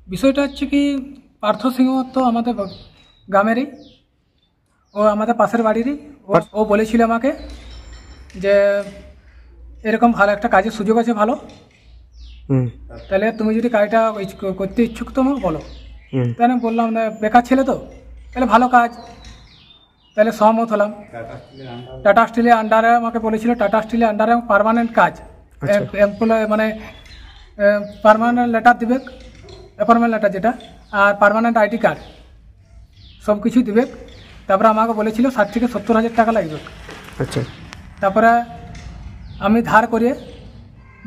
বিষয়টা হচ্ছে কি, পার্থ সিংহ তো আমাদের গ্রামেরই, ও আমাদের পাশের বাড়িরই। ও বলেছিল আমাকে যে এরকম ভালো একটা কাজের সুযোগ আছে ভালো, তাহলে তুমি যদি কাজটা করতে ইচ্ছুক তো আমাকে বলো। তাই আমি বললাম না, বেকার ছেলে তো, তাহলে ভালো কাজ, তাহলে সহমত হলাম। টাটা স্টিলের আন্ডারে আমাকে বলেছিল, টাটা স্টিলের আন্ডারে পার্মানেন্ট কাজ, এমপ্লয় মানে পার্মানেন্ট লেটার দিবে, অ্যাপয়েন্টমেন্ট লেটার যেটা, আর পার্মানেন্ট আইডি কার্ড সব কিছু দিবে। তারপরে আমাকে বলেছিল 60 থেকে 70 হাজার টাকা লাগবে। আচ্ছা। তারপরে আমি ধার করে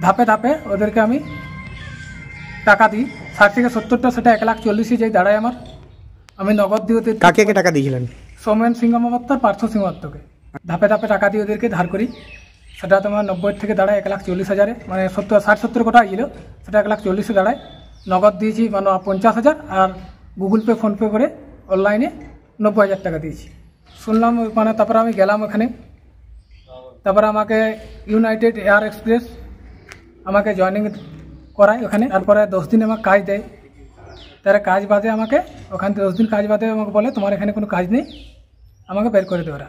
ধাপে ধাপে ওদেরকে আমি টাকা দিই। 60 থেকে 70টা, সেটা 1,40,000 যেই দাঁড়ায় আমার। আমি নগদ দিয়ে ওদের। কাকে টাকা দিয়েছিলেন? সৌমেন সিংহ মাহাতো, পার্থ সিংহ মাহাতোকে ধাপে ধাপে টাকা দিয়ে ওদেরকে ধার করি। সেটা তোমার 90 থেকে দাঁড়ায় 1,40,000, মানে 60-70 কোটা ছিল, সেটা 1,40,000 দাঁড়ায়। নগদ দিয়েছি মানে 50,000, আর গুগল পে ফোনপে করে অনলাইনে 90,000 টাকা দিয়েছি। শুনলাম মানে, তারপরে আমি গেলাম ওখানে। তারপরে আমাকে ইউনাইটেড এয়ার এক্সপ্রেস আমাকে জয়েনিং করায় ওখানে। তারপরে 10 দিন আমাকে কাজ দেয়। তারা কাজ বাদে আমাকে ওখান থেকে 10 দিন কাজ বাদে আমাকে বলে তোমার এখানে কোনো কাজ নেই, আমাকে বের করে দেয় ওরা।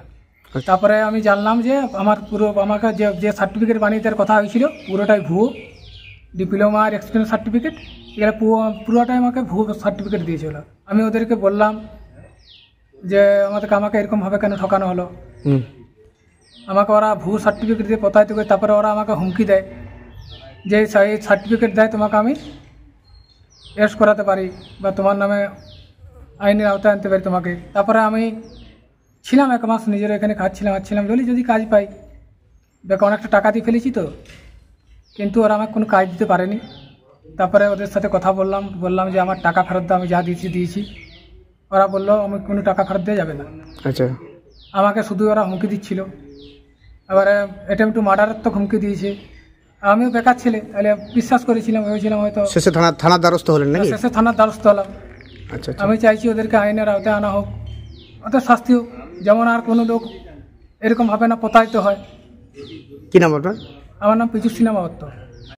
তারপরে আমি জানলাম যে আমার পুরো আমাকে যে সার্টিফিকেট বানিয়ে দেওয়ার কথা হয়েছিল পুরোটাই ভুয়ো। ডিপ্লোমা আর এক্সপিরিয়েন্স সার্টিফিকেট, এগুলো পুরোটাই আমাকে ভুয়ো সার্টিফিকেট দিয়েছিল। আমি ওদেরকে বললাম যে আমাকে এরকমভাবে কেন ঠকানো হলো। আমাকে ওরা ভুয়ো সার্টিফিকেট দিয়ে প্রতারিত করে। তারপরে ওরা আমাকে হুমকি দেয় যে এই সার্টিফিকেট দেয় তোমাকে আমি অ্যারেস্ট করাতে পারি, বা তোমার নামে আইনের আওতায় আনতে পারি তোমাকে। তারপরে আমি ছিলাম 1 মাস নিজের এখানে কাজ ছিলাম বলি যদি কাজ পাই, দেখো অনেকটা টাকা দিয়ে ফেলেছি তো, কিন্তু ওরা আমাকে কোনো কাজ দিতে পারেনি। তারপরে ওদের সাথে কথা বললাম যে আমার টাকা ফেরত দাও, আমি যা দিয়েছি। ওরা বললো আমি কোনো টাকা ফেরত দেওয়া যাবে না। আচ্ছা। আমাকে শুধু ওরা হুমকি দিচ্ছিল। এবারে অ্যাটেম্প টু মার্ডারের তো হুমকি দিয়েছে। আমিও বেকার ছেলে, তাহলে বিশ্বাস করেছিলাম, ভেবেছিলাম হয়তো। শেষে থানার দ্বারস্থ হলেন নাকি? শেষে থানার দ্বারস্থ হলাম। আচ্ছা। আমি চাইছি ওদেরকে আইনের আওতায় আনা হোক, ওদের শাস্তি হোক, যেমন আর কোনো লোক এরকম ভাবে না প্রতারিত হয়। কি নাম আপনার? আমার নাম পিজু সিনহা মাহাতো।